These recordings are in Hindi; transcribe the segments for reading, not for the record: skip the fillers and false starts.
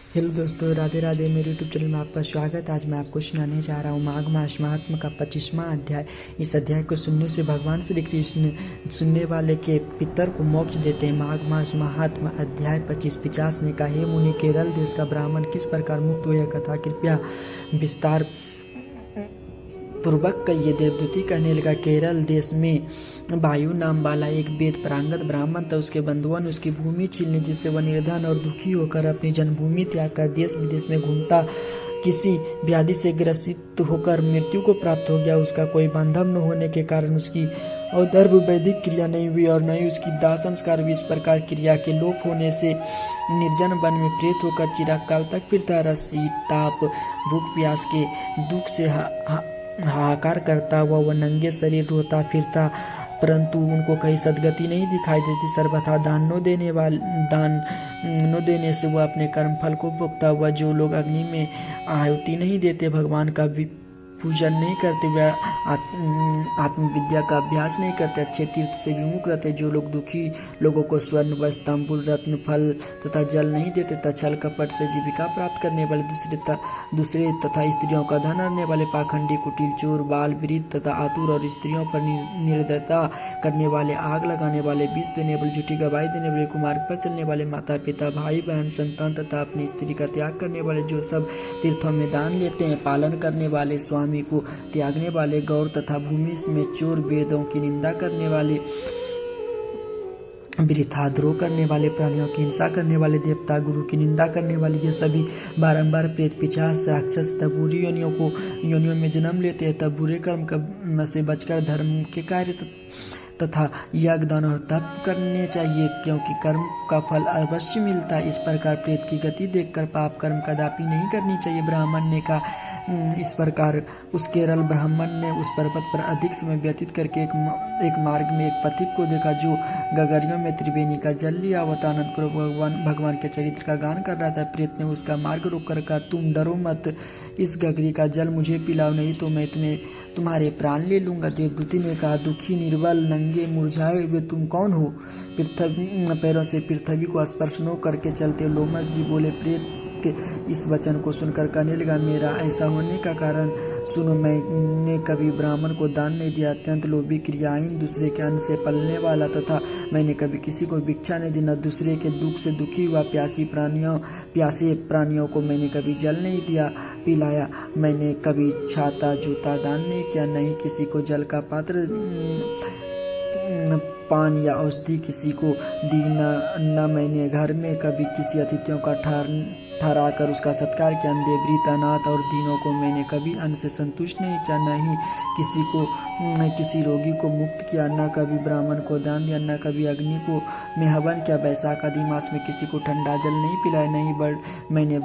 हेलो दोस्तों, राधे राधे। मेरे यूट्यूब चैनल में आपका स्वागत। आज मैं आपको सुनाने जा रहा हूँ माघ मास महात्म का 25वां अध्याय। इस अध्याय को सुनने से भगवान श्री कृष्ण सुनने वाले के पितर को मोक्ष देते हैं। माघ मास महात्म अध्याय 25-50 ने कहा, हे मुनि, केरल देश का ब्राह्मण किस प्रकार मुक्त हुआ, कथा कृपया विस्तार पूर्वक कहिए। देवदूती कहने लगा, केरल देश में वायु नाम वाला एक वेद पारंगत ब्राह्मण था। उसके बंधुओं ने उसकी भूमि छीन ली, जिससे वह निर्धन और दुखी होकर अपनी जन्मभूमि त्याग कर देश विदेश में घूमता किसी व्याधि से ग्रसित होकर मृत्यु को प्राप्त हो गया। उसका कोई बांधव न होने के कारण उसकी औदर्भ वैदिक क्रिया नहीं हुई और न ही उसकी दाह संस्कार भी। इस प्रकार क्रिया के लोप होने से निर्जन वन में प्रेत होकर चिरकाल काल तक फिरता रहा। शीत ताप भूख प्यास के दुख से हाहाकार करता हुआ वह नंगे शरीर रोता फिरता, परंतु उनको कहीं सदगति नहीं दिखाई देती। सर्वथा दान न देने से वह अपने कर्म फल को भोगता हुआ। जो लोग अग्नि में आहुति नहीं देते, भगवान का पूजन नहीं करते, वे आत्मविद्या का अभ्यास नहीं करते, अच्छे तीर्थ से विमुख रहते। जो लोग दुखी लोगों को स्वर्ण वस्त्र तांबुल रत्न फल तथा जल नहीं देते, तथा छल कपट से जीविका प्राप्त करने वाले दूसरे तथा स्त्रियों का धन हरने वाले, पाखंडी, कुटिल, चोर, बाल वृद्ध तथा आतुर और स्त्रियों पर निर्दयता करने वाले, आग लगाने वाले, विष देने वाले, झूठी गवाही देने वाले, कुमार्ग पर चलने वाले, माता पिता भाई बहन संतान तथा अपनी स्त्री का त्याग करने वाले, जो सब तीर्थों में दान लेते हैं, पालन करने वाले, स्वामी को त्यागने वाले, गौर तथा भूमि में चोर, वेदों की निंदा करने वाले, वृथा द्रोह करने वाले, प्राणियों की हिंसा करने वाले, देवता गुरु की निंदा करने वाले, ये सभी बारंबार प्रेत पिशाच राक्षस तथा बुरी योनियों में जन्म लेते हैं। तब बुरे कर्म से बचकर धर्म के कार्य तथा यज्ञ दान और तप करने चाहिए, क्योंकि कर्म का फल अवश्य मिलता है। इस प्रकार प्रेत की गति देखकर पाप कर्म कदापि नहीं करनी चाहिए। ब्राह्मण ने कहा, इस प्रकार उस केरल ब्राह्मण ने उस पर्वत पर अधिक समय व्यतीत करके एक मार्ग में एक पथिक को देखा, जो गगरियों में त्रिवेणी का जल लिया हुआ था, आनंदपूर्वक भगवान के चरित्र का गान कर रहा था। प्रेत ने उसका मार्ग रोककर कहा, तुम डरो मत, इस गगरी का जल मुझे पिलाओ, नहीं तो मैं तुम्हारे प्राण ले लूंगा। देवदूती ने कहा, दुखी, निर्बल, नंगे, मुरझाए हुए तुम कौन हो? पैरों से पृथ्वी को स्पर्श न करके चलते हो। लोमस जी बोले। प्रेत इस वचन को सुनकर कहने लगा, मेरा ऐसा होने का कारण सुनो। मैंने कभी ब्राह्मण को दान नहीं दिया, अत्यंत लोभी, क्रियाहीन, दूसरे के अन्न से पलने वाला, तथा मैंने कभी किसी को भिक्षा नहीं दी, न दूसरे के दुख से दुखी हुआ। प्यासे प्राणियों को मैंने कभी जल नहीं दिया पिलाया। मैंने कभी छाता जूता दान नहीं किया, नहीं किसी को जल का पात्र, पान या औषधि किसी को दी। न मैंने घर में कभी किसी अतिथियों का ठहरा कर उसका सत्कार किया। देवृत, अनाथ और दीनों को मैंने कभी अन्न से संतुष्ट नहीं किया, न ही किसी रोगी को मुक्त किया, न कभी ब्राह्मण को दान दिया, न कभी अग्नि को में हवन किया। वैशाख आदि मास में किसी को ठंडा जल नहीं पिलाया, नहीं मैंने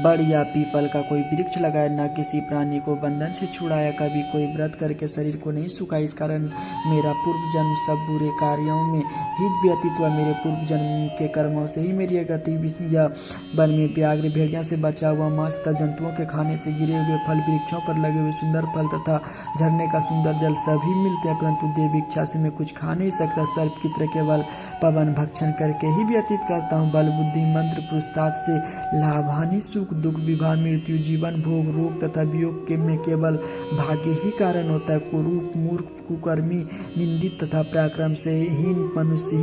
बड़ या पीपल का कोई वृक्ष लगाया, न किसी प्राणी को बंधन से छुड़ाया, कभी कोई व्रत करके शरीर को नहीं सुखाया। इस कारण मेरा पूर्व जन्म सब बुरे कार्यों में ही व्यतीत हुआ। मेरे पूर्व जन्म के कर्मों से ही मेरी गति या वन में व्याघ्र भेड़िया से बचा हुआ मांस तथा जंतुओं के खाने से गिरे हुए फल, वृक्षों पर लगे हुए सुंदर फल तथा झरने का सुंदर जल सभी मिलते हैं, परंतु देव इच्छा से मैं कुछ खा नहीं सकता। सर्प की तरह केवल पवन भक्षण करके ही व्यतीत करता हूँ। बल, बुद्धि, मंत्र, पुरुषार्थ से लाभ, हानि, सुख, दुख, विवाह, मृत्यु, जीवन, भोग, रोग तथा वियोग के में केवल भाग्य ही कारण होता है। कुरूप, मूर्ख, कुकर्मी, निंदित तथा पराक्रम से हीन मनुष्य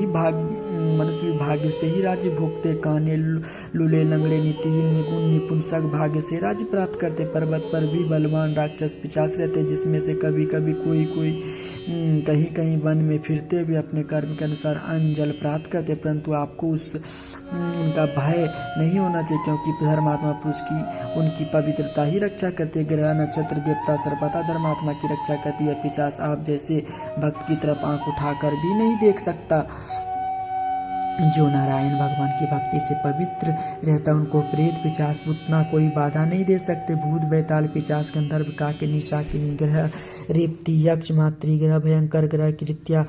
भी भाग्य से ही राज्य भोगते। काने, लूले, लंगड़े, नीतिहीन, निगुण, निपुंसक भाग्य से राज्य प्राप्त करते। पर्वत पर भी बलवान राक्षस पिशाच रहते, जिसमें से कभी कभी कोई कहीं वन में फिरते हुए अपने कर्म के अनुसार अन्न जल प्राप्त करते, परंतु आपको उनका भय नहीं होना चाहिए, क्योंकि धर्मात्मा पुरुष की उनकी पवित्रता ही रक्षा करते। ग्रह, नक्षत्र, देवता सर्वथा धर्मात्मा की रक्षा करती है। पिशाच आप जैसे भक्त की तरफ आंख उठाकर भी नहीं देख सकता। जो नारायण भगवान की भक्ति से पवित्र रहता, उनको प्रेत, पिशाच, भूतना कोई बाधा नहीं दे सकते। भूत, बैताल, पिशाच, गंधर्व, काकिनी, शाकिनी, ग्रह, रेवती, यक्ष, मातृग्रह, भयंकर ग्रह, कृत्या,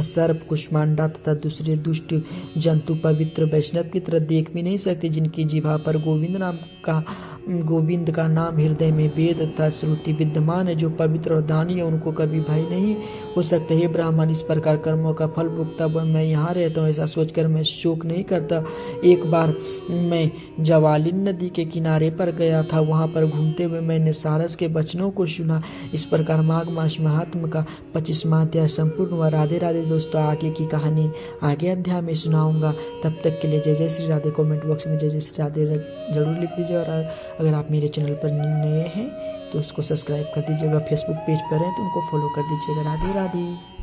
सर्प, कुष्मांडा तथा दूसरे दुष्ट जंतु पवित्र वैष्णव की तरह देख भी नहीं सकते, जिनकी जिह्वा पर गोविंद नाम का गोविंद का नाम हृदय में वेद तथा श्रुति विद्यमान है। जो पवित्र और दानी है उनको कभी भय नहीं हो सकता। हे ब्राह्मण, इस प्रकार कर्मों का फल भुगता हुआ मैं यहाँ रहता हूँ, ऐसा सोचकर मैं शोक नहीं करता। एक बार मैं जवालिन नदी के किनारे पर गया था। वहाँ पर घूमते हुए मैंने सारस के वचनों को सुना। इस प्रकार माघ मास महात्म का 25वां अध्याय संपूर्ण हुआ। राधे राधे दोस्तों, आगे की कहानी आगे अध्याय में सुनाऊंगा। तब तक के लिए जय जय श्री राधे। कमेंट बॉक्स में जय जय श्री राधे जरूर लिख दीजिए। और अगर आप मेरे चैनल पर नए हैं तो उसको सब्सक्राइब कर दीजिएगा। फेसबुक पेज पर हैं तो उनको फॉलो कर दीजिएगा। राधे राधे।